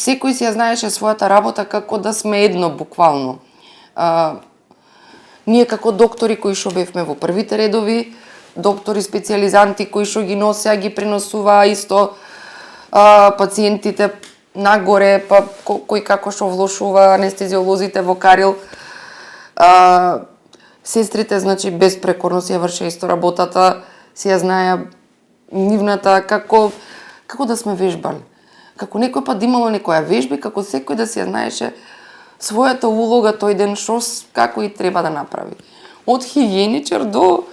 секој си ја знаеше својата работа како да сме едно буквално. Ние како доктори кои што бевме во првите редови, доктори специјализанти кои што ги носеа, ги преносуваа исто пациентите нагоре, па кој како што влошува, анестезиолозите во карил. Сестрите, значи, безпрекорно си ја вршеа исто работата, си ја знаеа нивната, како да сме вежбали. Како некој пат имало некоја вежби, како секој да си ја знаеше својата улога тој ден, како и треба да направи. Од хигиеничар до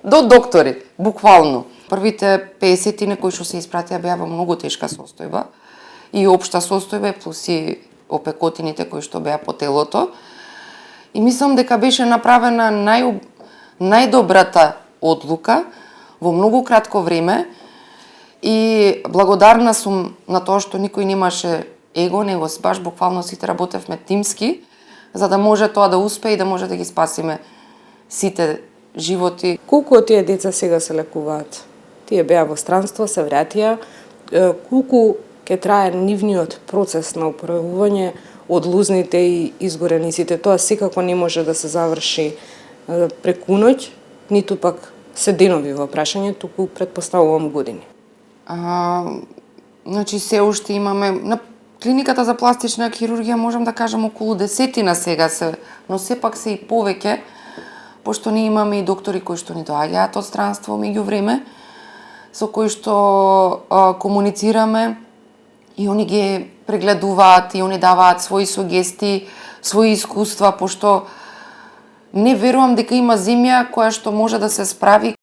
доктори, буквално. Првите 50 кои што се испратија беа во многу тешка состојба, и општа состојба, плюс и опекотините кои што беа по телото. И мислам дека беше направена најдобрата одлука во многу кратко време и благодарна сум на тоа што никој немаше его, него баш буквално сите работевме тимски, за да може тоа да успее и да може да ги спасиме сите животи. Колку од тие деца сега се лекуваат? Тие беа во странство, се вратија. Колку ќе трае нивниот процес на оправување од лузните и изгорениците? Тоа секако не може да се заврши преку ноќ, ниту пак се денови во прашање, туку претпоставувам години. Значи се уште имаме на клиниката за пластична хирургија, можам да кажам околу 10 сега се, но сепак се и повеќе, пошто ние имаме и доктори кои што ни доаѓаат од странство меѓувреме, со кои што комуницираме и они ги прегледуваат и они даваат своји сугестии, своји искуства, пошто не верувам дека има земја која што може да се справи